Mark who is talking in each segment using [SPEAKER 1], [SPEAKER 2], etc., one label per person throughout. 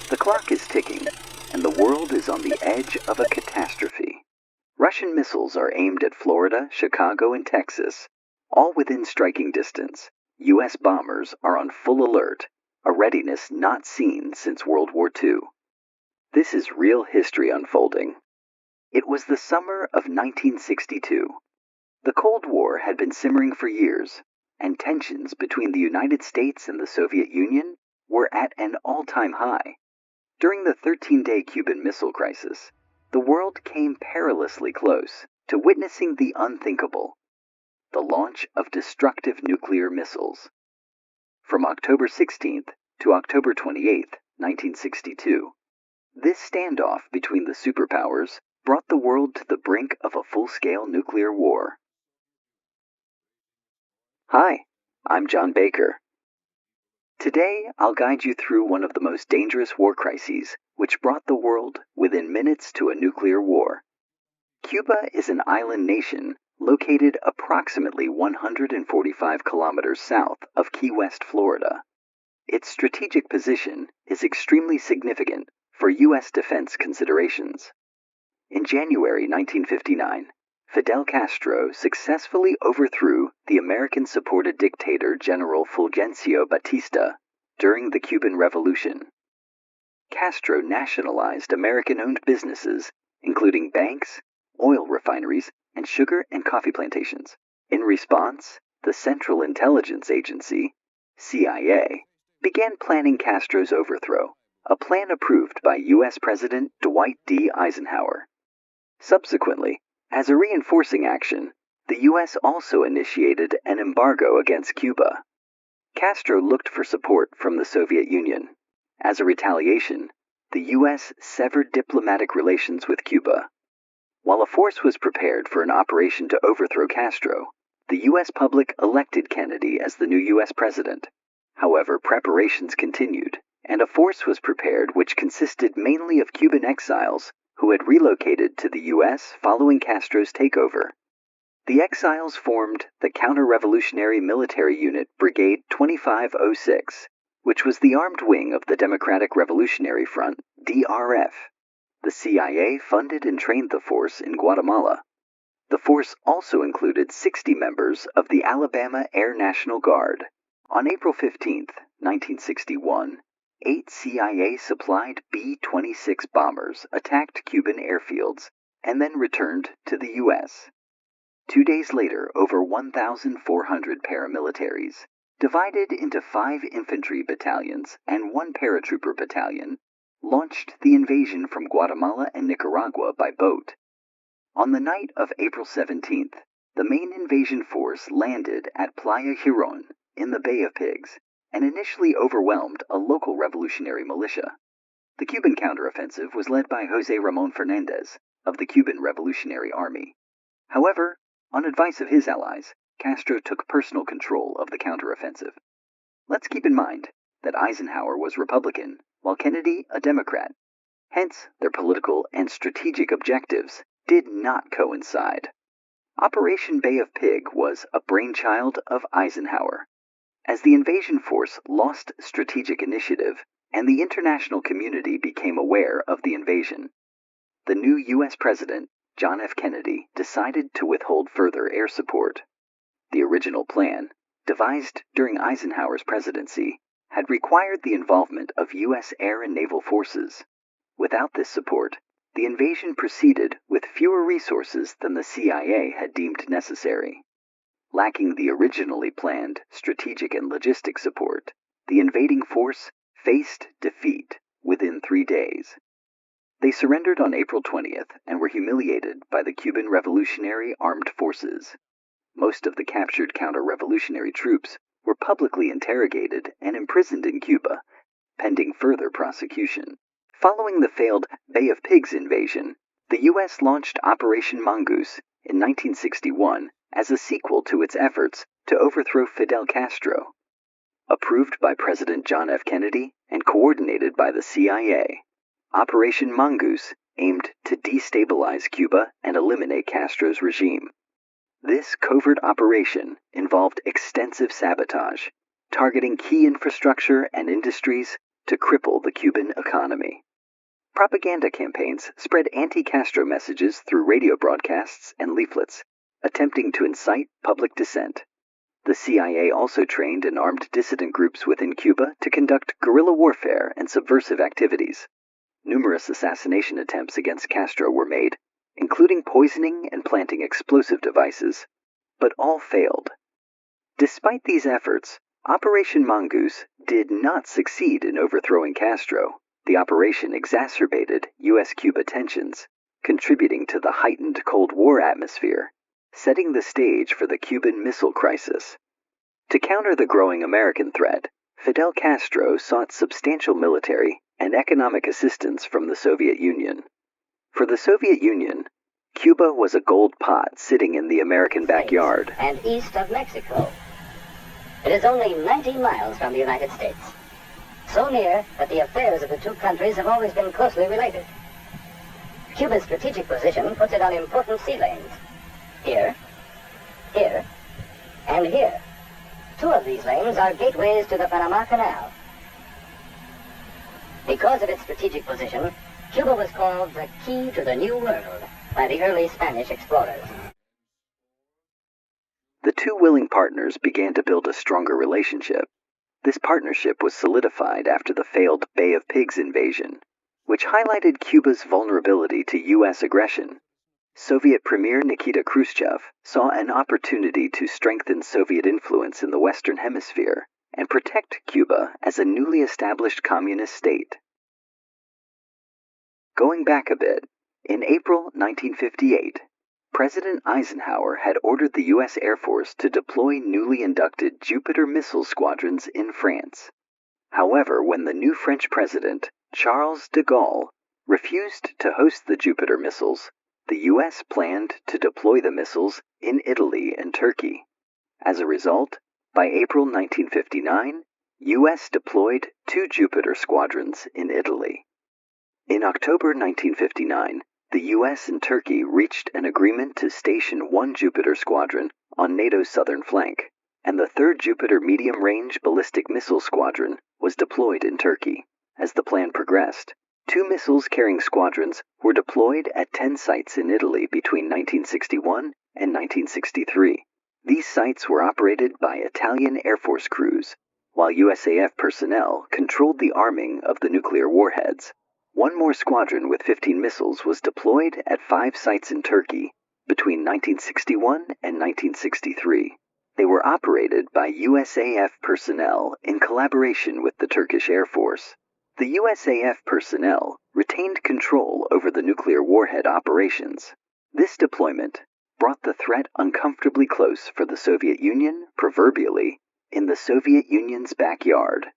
[SPEAKER 1] The clock is ticking, and the world is on the edge of a catastrophe. Russian missiles are aimed at Florida, Chicago, and Texas, all within striking distance. U.S. bombers are on full alert, a readiness not seen since World War II. This is real history unfolding. It was the summer of 1962. The Cold War had been simmering for years, and tensions between the United States and the Soviet Union were at an all-time high. During the 13-day Cuban Missile Crisis, the world came perilously close to witnessing the unthinkable, the launch of destructive nuclear missiles. From October 16th to October 28th, 1962, this standoff between the superpowers brought the world to the brink of a full-scale nuclear war. Hi, I'm John Baker. Today, I'll guide you through one of the most dangerous war crises, which brought the world within minutes to a nuclear war. Cuba is an island nation located approximately 145 kilometers south of Key West, Florida. Its strategic position is extremely significant for U.S. defense considerations. In January 1959, Fidel Castro successfully overthrew the American-supported dictator General Fulgencio Batista during the Cuban Revolution. Castro nationalized American-owned businesses, including banks, oil refineries, and sugar and coffee plantations. In response, the Central Intelligence Agency, CIA, began planning Castro's overthrow, a plan approved by U.S. President Dwight D. Eisenhower. Subsequently, as a reinforcing action, the U.S. also initiated an embargo against Cuba. Castro looked for support from the Soviet Union. As a retaliation, the U.S. severed diplomatic relations with Cuba. While a force was prepared for an operation to overthrow Castro, the U.S. public elected Kennedy as the new U.S. president. However, preparations continued, and a force was prepared which consisted mainly of Cuban exiles who had relocated to the U.S. following Castro's takeover. The exiles formed the Counter-Revolutionary Military Unit Brigade 2506, which was the armed wing of the Democratic Revolutionary Front, DRF. The CIA funded and trained the force in Guatemala. The force also included 60 members of the Alabama Air National Guard. On April 15, 1961, 8 CIA-supplied B-26 bombers attacked Cuban airfields and then returned to the U.S. 2 days later, over 1,400 paramilitaries, divided into 5 infantry battalions and 1 paratrooper battalion, launched the invasion from Guatemala and Nicaragua by boat. On the night of April 17th, the main invasion force landed at Playa Girón in the Bay of Pigs, and initially overwhelmed a local revolutionary militia. The Cuban counteroffensive was led by José Ramón Fernández of the Cuban Revolutionary Army. However, on advice of his allies, Castro took personal control of the counteroffensive. Let's keep in mind that Eisenhower was Republican, while Kennedy a Democrat. Hence, their political and strategic objectives did not coincide. Operation Bay of Pig was a brainchild of Eisenhower. As the invasion force lost strategic initiative and the international community became aware of the invasion, the new U.S. President, John F. Kennedy, decided to withhold further air support. The original plan, devised during Eisenhower's presidency, had required the involvement of U.S. air and naval forces. Without this support, the invasion proceeded with fewer resources than the CIA had deemed necessary. Lacking the originally planned strategic and logistic support, the invading force faced defeat within 3 days. They surrendered on April 20th and were humiliated by the Cuban Revolutionary Armed Forces. Most of the captured counter-revolutionary troops were publicly interrogated and imprisoned in Cuba, pending further prosecution. Following the failed Bay of Pigs invasion, the U.S. launched Operation Mongoose in 1961 as a sequel to its efforts to overthrow Fidel Castro. Approved by President John F. Kennedy and coordinated by the CIA, Operation Mongoose aimed to destabilize Cuba and eliminate Castro's regime. This covert operation involved extensive sabotage, targeting key infrastructure and industries to cripple the Cuban economy. Propaganda campaigns spread anti-Castro messages through radio broadcasts and leaflets, attempting to incite public dissent. The CIA also trained and armed dissident groups within Cuba to conduct guerrilla warfare and subversive activities. Numerous assassination attempts against Castro were made, including poisoning and planting explosive devices, but all failed. Despite these efforts, Operation Mongoose did not succeed in overthrowing Castro. The operation exacerbated U.S.-Cuba tensions, contributing to the heightened Cold War atmosphere, setting the stage for the Cuban Missile Crisis. To counter the growing American threat, Fidel Castro sought substantial military and economic assistance from the Soviet Union. For the Soviet Union, Cuba was a gold pot sitting in the American backyard.
[SPEAKER 2] And east of Mexico. It is only 90 miles from the United States. So near that the affairs of the two countries have always been closely related. Cuba's strategic position puts it on important sea lanes. Here, here, and here. Two of these lanes are gateways to the Panama Canal. Because of its strategic position, Cuba was called the key to the New World by the early Spanish explorers.
[SPEAKER 1] The two willing partners began to build a stronger relationship. This partnership was solidified after the failed Bay of Pigs invasion, which highlighted Cuba's vulnerability to U.S. aggression. Soviet Premier Nikita Khrushchev saw an opportunity to strengthen Soviet influence in the Western Hemisphere and protect Cuba as a newly established communist state. Going back a bit, in April 1958, President Eisenhower had ordered the U.S. Air Force to deploy newly inducted Jupiter missile squadrons in France. However, when the new French president, Charles de Gaulle, refused to host the Jupiter missiles, the U.S. planned to deploy the missiles in Italy and Turkey. As a result, by April 1959, U.S. deployed 2 Jupiter squadrons in Italy. In October 1959, the U.S. and Turkey reached an agreement to station 1 Jupiter squadron on NATO's southern flank, and the 3rd Jupiter medium-range ballistic missile squadron was deployed in Turkey. As the plan progressed, 2 missiles-carrying squadrons were deployed at 10 sites in Italy between 1961 and 1963. These sites were operated by Italian Air Force crews, while USAF personnel controlled the arming of the nuclear warheads. 1 more squadron with 15 missiles was deployed at 5 sites in Turkey between 1961 and 1963. They were operated by USAF personnel in collaboration with the Turkish Air Force. The USAF personnel retained control over the nuclear warhead operations. This deployment brought the threat uncomfortably close for the Soviet Union, proverbially, in the Soviet Union's backyard.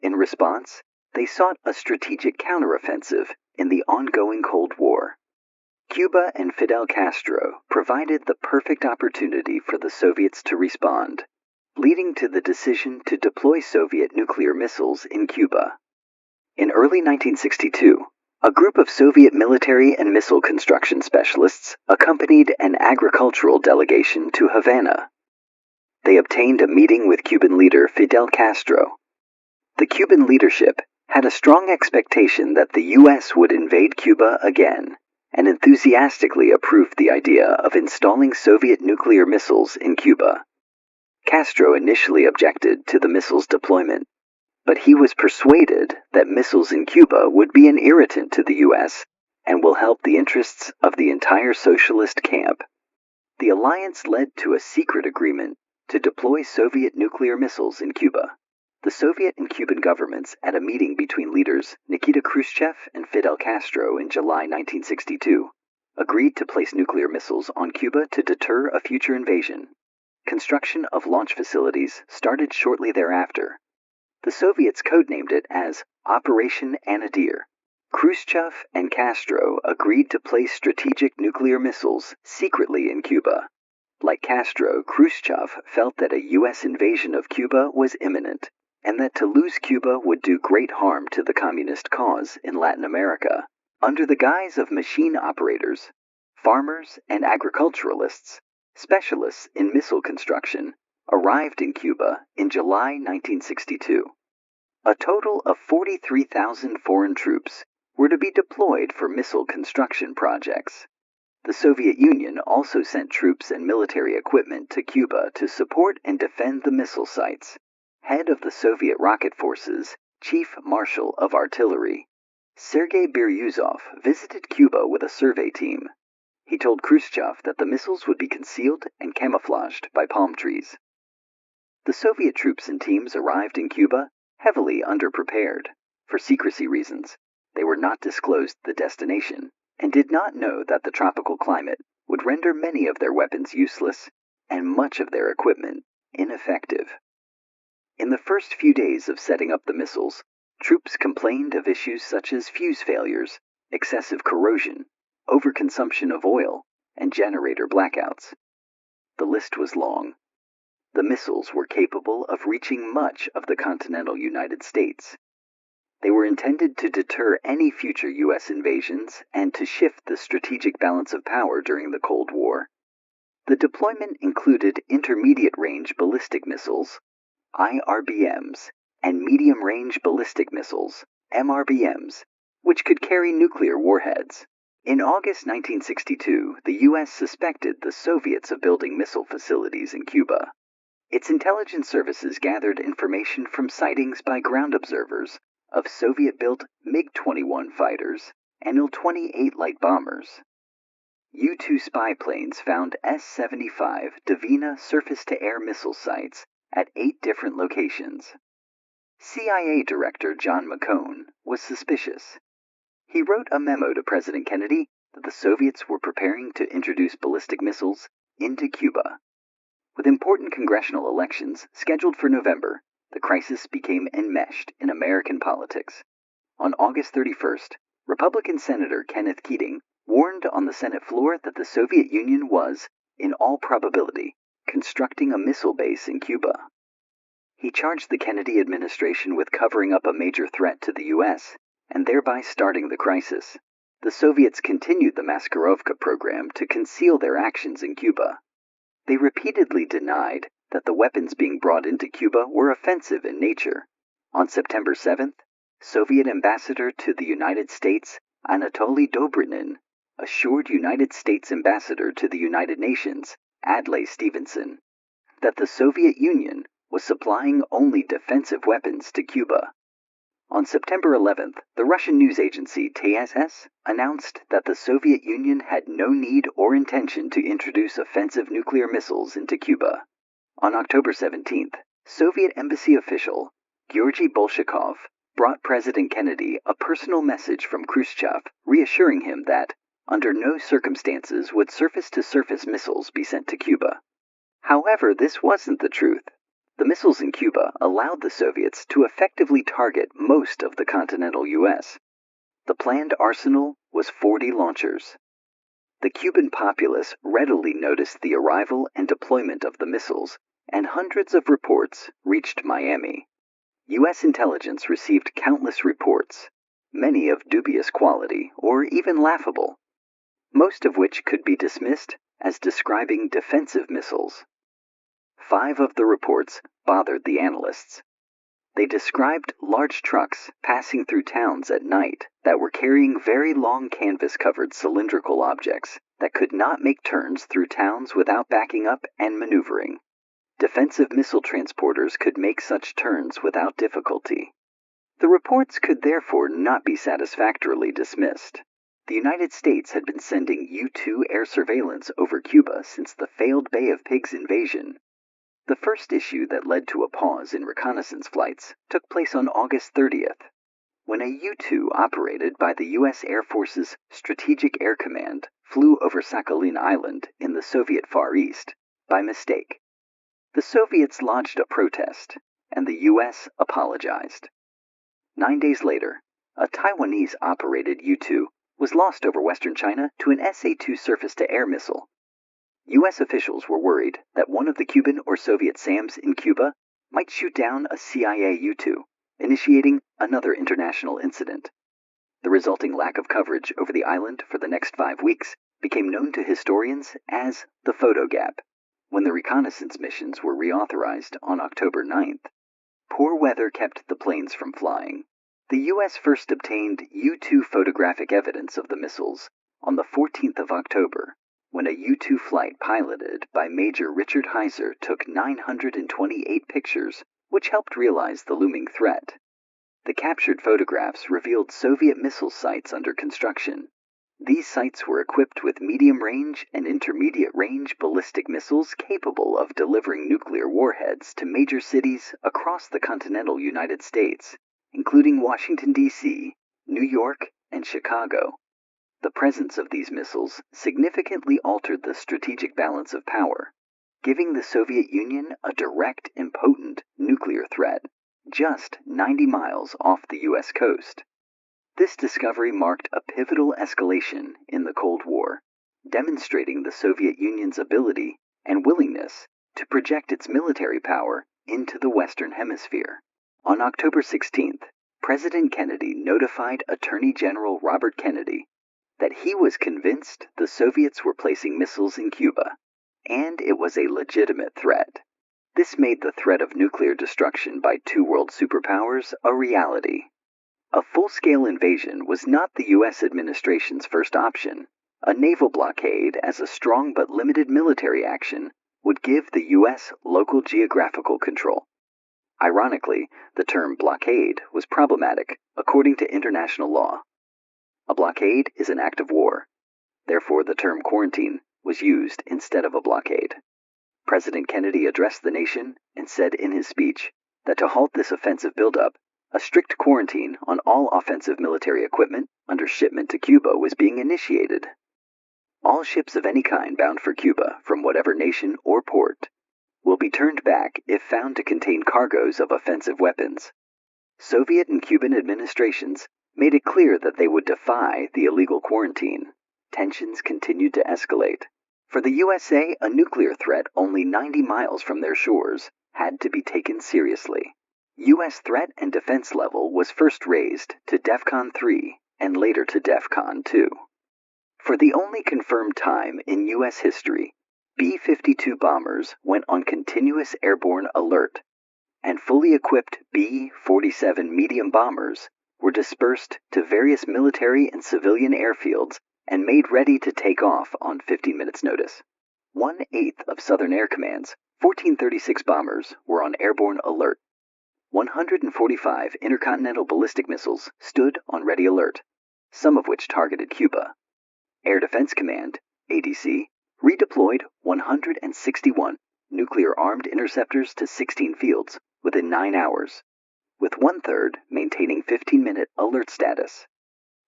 [SPEAKER 1] In response, they sought a strategic counteroffensive in the ongoing Cold War. Cuba and Fidel Castro provided the perfect opportunity for the Soviets to respond, leading to the decision to deploy Soviet nuclear missiles in Cuba. In early 1962, a group of Soviet military and missile construction specialists accompanied an agricultural delegation to Havana. They obtained a meeting with Cuban leader Fidel Castro. The Cuban leadership had a strong expectation that the U.S. would invade Cuba again, and enthusiastically approved the idea of installing Soviet nuclear missiles in Cuba. Castro initially objected to the missiles' deployment, but he was persuaded that missiles in Cuba would be an irritant to the U.S. and will help the interests of the entire socialist camp. The alliance led to a secret agreement to deploy Soviet nuclear missiles in Cuba. The Soviet and Cuban governments, at a meeting between leaders Nikita Khrushchev and Fidel Castro in July 1962, agreed to place nuclear missiles on Cuba to deter a future invasion. Construction of launch facilities started shortly thereafter. The Soviets codenamed it as Operation Anadir. Khrushchev and Castro agreed to place strategic nuclear missiles secretly in Cuba. Like Castro, Khrushchev felt that a U.S. invasion of Cuba was imminent, and that to lose Cuba would do great harm to the communist cause in Latin America. Under the guise of machine operators, farmers, and agriculturalists, specialists in missile construction arrived in Cuba in July 1962. A total of 43,000 foreign troops were to be deployed for missile construction projects. The Soviet Union also sent troops and military equipment to Cuba to support and defend the missile sites. Head of the Soviet rocket forces, Chief Marshal of Artillery, Sergei Biryuzov visited Cuba with a survey team. He told Khrushchev that the missiles would be concealed and camouflaged by palm trees. The Soviet troops and teams arrived in Cuba heavily underprepared. For secrecy reasons, they were not disclosed the destination and did not know that the tropical climate would render many of their weapons useless and much of their equipment ineffective. In the first few days of setting up the missiles, troops complained of issues such as fuse failures, excessive corrosion, overconsumption of oil, and generator blackouts. The list was long. The missiles were capable of reaching much of the continental United States. They were intended to deter any future U.S. invasions and to shift the strategic balance of power during the Cold War. The deployment included intermediate-range ballistic missiles, IRBMs, and medium-range ballistic missiles, MRBMs, which could carry nuclear warheads. In August 1962, the U.S. suspected the Soviets of building missile facilities in Cuba. Its intelligence services gathered information from sightings by ground observers of Soviet-built MiG-21 fighters and Il-28 light bombers. U-2 spy planes found S-75 Dvina surface-to-air missile sites at 8 different locations. CIA Director John McCone was suspicious. He wrote a memo to President Kennedy that the Soviets were preparing to introduce ballistic missiles into Cuba. With important congressional elections scheduled for November, the crisis became enmeshed in American politics. On August 31st, Republican Senator Kenneth Keating warned on the Senate floor that the Soviet Union was, in all probability, constructing a missile base in Cuba. He charged the Kennedy administration with covering up a major threat to the U.S. and thereby starting the crisis. The Soviets continued the Maskarovka program to conceal their actions in Cuba. They repeatedly denied that the weapons being brought into Cuba were offensive in nature. On September 7th, Soviet Ambassador to the United States, Anatoly Dobrinin, assured United States Ambassador to the United Nations, Adlai Stevenson, that the Soviet Union was supplying only defensive weapons to Cuba. On September 11th, the Russian news agency TSS announced that the Soviet Union had no need or intention to introduce offensive nuclear missiles into Cuba. On October 17th, Soviet embassy official Georgy Bolshakov brought President Kennedy a personal message from Khrushchev reassuring him that, under no circumstances would surface-to-surface missiles be sent to Cuba. However, this wasn't the truth. The missiles in Cuba allowed the Soviets to effectively target most of the continental U.S. The planned arsenal was 40 launchers. The Cuban populace readily noticed the arrival and deployment of the missiles, and hundreds of reports reached Miami. U.S. intelligence received countless reports, many of dubious quality or even laughable, most of which could be dismissed as describing defensive missiles. 5 of the reports bothered the analysts. They described large trucks passing through towns at night that were carrying very long canvas-covered cylindrical objects that could not make turns through towns without backing up and maneuvering. Defensive missile transporters could make such turns without difficulty. The reports could therefore not be satisfactorily dismissed. The United States had been sending U-2 air surveillance over Cuba since the failed Bay of Pigs invasion. The first issue that led to a pause in reconnaissance flights took place on August 30th, when a U-2 operated by the U.S. Air Force's Strategic Air Command flew over Sakhalin Island in the Soviet Far East by mistake. The Soviets lodged a protest, and the U.S. apologized. 9 days later, a Taiwanese-operated U-2 was lost over western China to an SA-2 surface-to-air missile. U.S. officials were worried that one of the Cuban or Soviet SAMs in Cuba might shoot down a CIA U-2, initiating another international incident. The resulting lack of coverage over the island for the next 5 weeks became known to historians as the photo gap. When the reconnaissance missions were reauthorized on October 9th, Poor weather kept the planes from flying. The U.S. first obtained U-2 photographic evidence of the missiles on the 14th of October, when a U-2 flight piloted by Major Richard Heiser took 928 pictures, which helped realize the looming threat. The captured photographs revealed Soviet missile sites under construction. These sites were equipped with medium-range and intermediate-range ballistic missiles capable of delivering nuclear warheads to major cities across the continental United States, including Washington, D.C., New York, and Chicago. The presence of these missiles significantly altered the strategic balance of power, giving the Soviet Union a direct and potent nuclear threat just 90 miles off the U.S. coast. This discovery marked a pivotal escalation in the Cold War, demonstrating the Soviet Union's ability and willingness to project its military power into the Western Hemisphere. On October 16th, President Kennedy notified Attorney General Robert Kennedy that he was convinced the Soviets were placing missiles in Cuba, and it was a legitimate threat. This made the threat of nuclear destruction by two world superpowers a reality. A full-scale invasion was not the U.S. administration's first option. A naval blockade as a strong but limited military action would give the U.S. local geographical control. Ironically, the term blockade was problematic according to international law. A blockade is an act of war. Therefore, the term quarantine was used instead of a blockade. President Kennedy addressed the nation and said in his speech that to halt this offensive buildup, a strict quarantine on all offensive military equipment under shipment to Cuba was being initiated. All ships of any kind bound for Cuba, from whatever nation or port, will be turned back if found to contain cargoes of offensive weapons. Soviet and Cuban administrations made it clear that they would defy the illegal quarantine. Tensions continued to escalate. For the USA, a nuclear threat only 90 miles from their shores had to be taken seriously. U.S. threat and defense level was first raised to DEFCON 3 and later to DEFCON 2. For the only confirmed time in U.S. history, B-52 bombers went on continuous airborne alert, and fully equipped B-47 medium bombers were dispersed to various military and civilian airfields and made ready to take off on 15 minutes' notice. 1/8 of Southern Air Command's 1436 bombers were on airborne alert. 145 intercontinental ballistic missiles stood on ready alert, some of which targeted Cuba. Air Defense Command, ADC, redeployed 161 nuclear-armed interceptors to 16 fields within 9 hours, with 1/3 maintaining 15-minute alert status.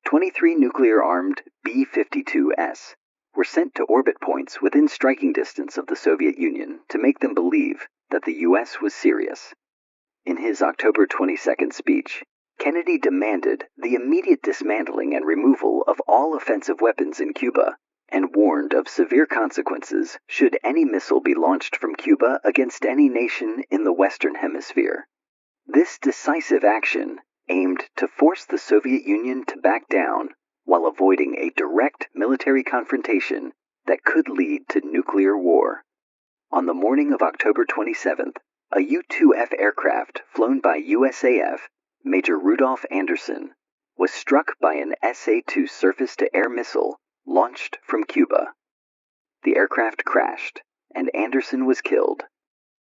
[SPEAKER 1] 23 nuclear-armed B-52S were sent to orbit points within striking distance of the Soviet Union to make them believe that the U.S. was serious. In his October 22nd speech, Kennedy demanded the immediate dismantling and removal of all offensive weapons in Cuba and warned of severe consequences should any missile be launched from Cuba against any nation in the Western Hemisphere. This decisive action aimed to force the Soviet Union to back down while avoiding a direct military confrontation that could lead to nuclear war. On the morning of October 27th, a U-2F aircraft flown by USAF Major Rudolph Anderson was struck by an SA-2 surface-to-air missile launched from Cuba. The aircraft crashed, and Anderson was killed.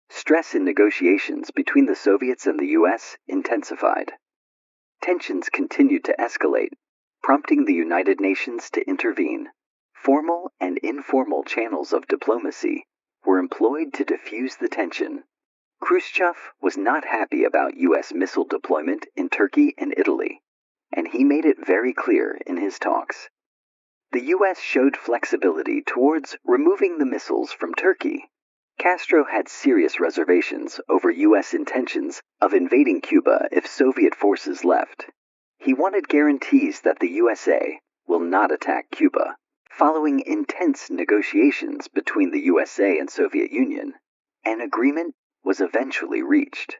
[SPEAKER 1] Stress in negotiations between the Soviets and the U.S. intensified. Tensions continued to escalate, prompting the United Nations to intervene. Formal and informal channels of diplomacy were employed to diffuse the tension. Khrushchev was not happy about U.S. missile deployment in Turkey and Italy, and he made it very clear in his talks. The U.S. showed flexibility towards removing the missiles from Turkey. Castro had serious reservations over U.S. intentions of invading Cuba if Soviet forces left. He wanted guarantees that the USA will not attack Cuba. Following intense negotiations between the USA and Soviet Union, an agreement was eventually reached.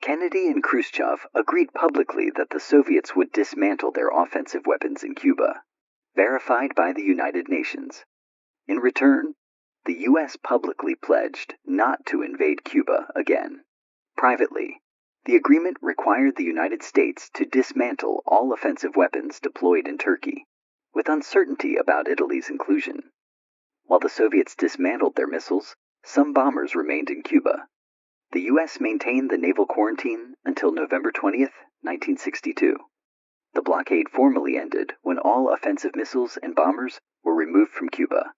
[SPEAKER 1] Kennedy and Khrushchev agreed publicly that the Soviets would dismantle their offensive weapons in Cuba, verified by the United Nations. In return, the U.S. publicly pledged not to invade Cuba again. Privately, The agreement required the United States to dismantle all offensive weapons deployed in Turkey, with uncertainty about Italy's inclusion. While the Soviets dismantled their missiles, some bombers remained in Cuba. The U.S. maintained the naval quarantine until November 20th, 1962. The blockade formally ended when all offensive missiles and bombers were removed from Cuba.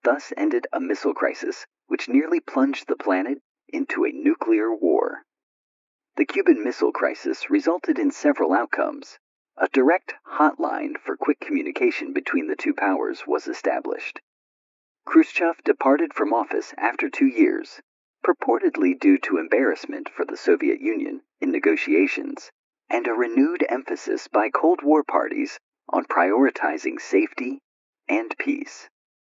[SPEAKER 1] Thus ended a missile crisis, which nearly plunged the planet into a nuclear war. The Cuban Missile Crisis resulted in several outcomes. A direct hotline for quick communication between the two powers was established. Khrushchev departed from office after 2 years, purportedly due to embarrassment for the Soviet Union in negotiations, and a renewed emphasis by Cold War parties on prioritizing safety and peace.